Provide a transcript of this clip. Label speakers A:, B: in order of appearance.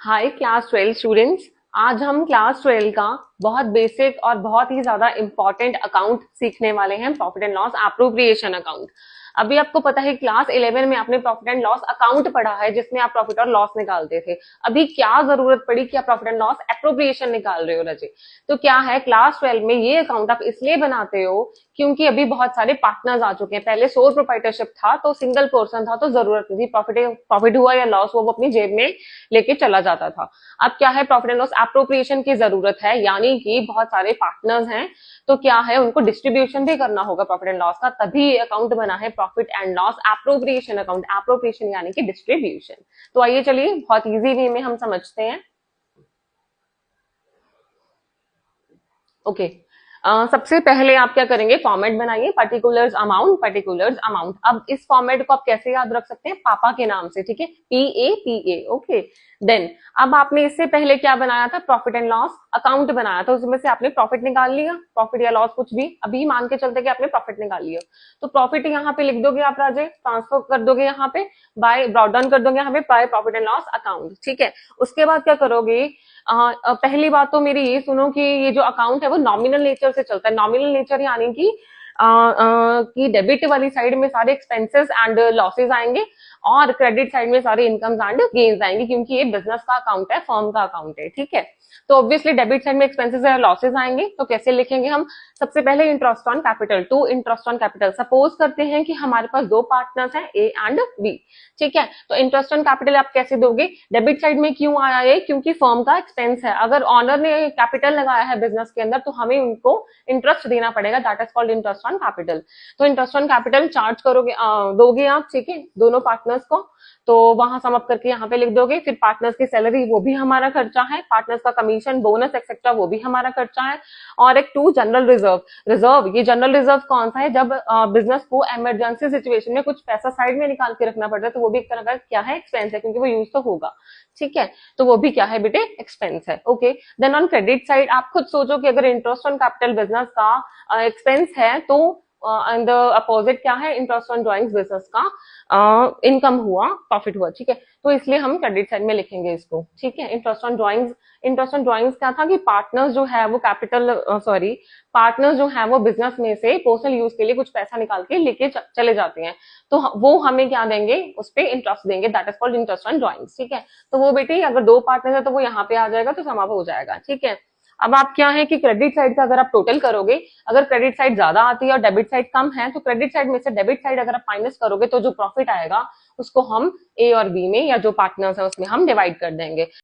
A: हाय class 12 students. आज हम class 12 का बहुत बेसिक और बहुत ही ज्यादा इंपॉर्टेंट अकाउंट सीखने वाले हैं, profit and loss appropriation account. अभी आपको पता है क्लास 11 में आपने प्रॉफिट एंड लॉस अकाउंट पढ़ा है जिसमें आप प्रॉफिट और लॉस निकालते थे। अभी क्या जरूरत पड़ी कि आप प्रॉफिट एंड लॉस एप्रोप्रिएशन निकाल रहे हो रजे? तो क्या है, क्लास 12 में ये अकाउंट आप इसलिए बनाते हो क्योंकि अभी बहुत सारे पार्टनर्स आ चुके हैं। पहले सोल प्रोप्राइटरशिप था तो सिंगल पर्सन था तो जरूरत नहीं थी, प्रॉफिट प्रॉफिट हुआ या लॉस वो अपनी जेब में लेके चला जाता था। अब क्या है, प्रॉफिट एंड लॉस एप्रोप्रिएशन की जरूरत है, यानी कि बहुत सारे पार्टनर्स हैं तो क्या है, उनको डिस्ट्रीब्यूशन भी करना होगा प्रॉफिट एंड लॉस का। तभी ये अकाउंट बना है profit and loss appropriation account. Appropriation यानी कि डिस्ट्रीब्यूशन। तो आइए चलिए बहुत इजी वे में हम समझते हैं। ओके। सबसे पहले आप क्या करेंगे, फॉर्मेट बनाइए, पर्टिकुलर्स अमाउंट, पर्टिकुलर्स अमाउंट। अब इस फॉर्मेट को आप कैसे याद रख सकते हैं, पापा के नाम से, ठीक है, PAPA। ओके। देन अब आपने इससे पहले क्या बनाया था, प्रॉफिट एंड लॉस अकाउंट बनाया था, उसमें से आपने प्रॉफिट निकाल लिया, प्रॉफिट या लॉस कुछ भी। अभी मान के चलते कि आपने प्रॉफिट निकाल लिया, तो प्रॉफिट यहाँ पे लिख दोगे आप राजे, ट्रांसफर कर दोगे यहाँ पे बाय, ब्रॉट डाउन कर दोगे यहाँ पे by profit and loss account, ठीक है। उसके बाद क्या करोगे, पहली बात तो मेरी ये सुनो कि ये जो अकाउंट है वो नॉमिनल नेचर से चलता है। नॉमिनल नेचर यानी कि डेबिट वाली साइड में सारे एक्सपेंसेस एंड लॉसेस आएंगे और क्रेडिट साइड में सारे इनकम्स एंड गेन्स आएंगे, क्योंकि ये बिजनेस का अकाउंट है, फर्म का अकाउंट है, ठीक है। तो ऑब्वियसली डेबिट साइड में एक्सपेंसेस या लॉसेस आएंगे, तो कैसे लिखेंगे हम, सबसे पहले interest on capital, to interest on capital. Suppose करते हैं कि हमारे पास दो पार्टनर्स हैं, ए एंड बी, ठीक है। तो इंटरेस्ट ऑन कैपिटल आप कैसे दोगे, डेबिट साइड में क्यों आया ये, क्योंकि फर्म का एक्सपेंस है। अगर ऑनर ने कैपिटल लगाया है बिजनेस के अंदर तो हमें उनको इंटरेस्ट देना पड़ेगा, that is called interest on capital. तो इंटरेस्ट ऑन कैपिटल चार्ज करोगे, दोगे आप, ठीक है, दोनों पार्टनर्स को। तो वहां सम अप करके यहाँ पे लिख दोगे। फिर पार्टनर्स की सैलरी वो भी हमारा खर्चा है, पार्टनर्स का कमीशन, बोनस एक्सेट्रा वो भी हमारा खर्चा है। और एक टू जनरल रिजर्व। रिजर्व, ये जनरल रिजर्व कौन सा है, जब बिजनेस को इमरजेंसी सिचुएशन में कुछ पैसा साइड में निकाल के रखना पड़ता है तो वो भी एक तरह का क्या है, एक्सपेंस है, क्योंकि वो यूज तो होगा, ठीक है। तो वो भी क्या है बेटे, एक्सपेंस है। Okay. Then on credit side आप खुद सोचो कि अगर इंटरेस्ट ऑन कैपिटल बिजनेस का एक्सपेंस है तो एंड अपोजिट क्या है, इंटरेस्ट ऑन ड्रॉइंग्स बिजनेस का इनकम हुआ, प्रॉफिट हुआ, ठीक है। तो इसलिए हम क्रेडिट साइड में लिखेंगे इसको, ठीक है। Interest on drawings, interest on drawings क्या था कि पार्टनर्स जो है वो कैपिटल सॉरी पार्टनर्स जो है वो बिजनेस में से पर्सनल यूज के लिए कुछ पैसा निकाल के लेके चले जाते हैं, तो वो हमें क्या देंगे, उस पर इंटरेस्ट देंगे, that is called interest on drawings, ठीक है। तो वो बेटी अगर दो पार्टनर है तो वो यहाँ पे आ जाएगा, तो समाप्त हो जाएगा, ठीक है। अब आप क्या है कि क्रेडिट साइड का अगर आप टोटल करोगे, अगर क्रेडिट साइड ज्यादा आती है और डेबिट साइड कम है, तो क्रेडिट साइड में से डेबिट साइड अगर आप माइनस करोगे तो जो प्रॉफिट आएगा उसको हम ए और बी में, या जो पार्टनर्स है उसमें हम डिवाइड कर देंगे।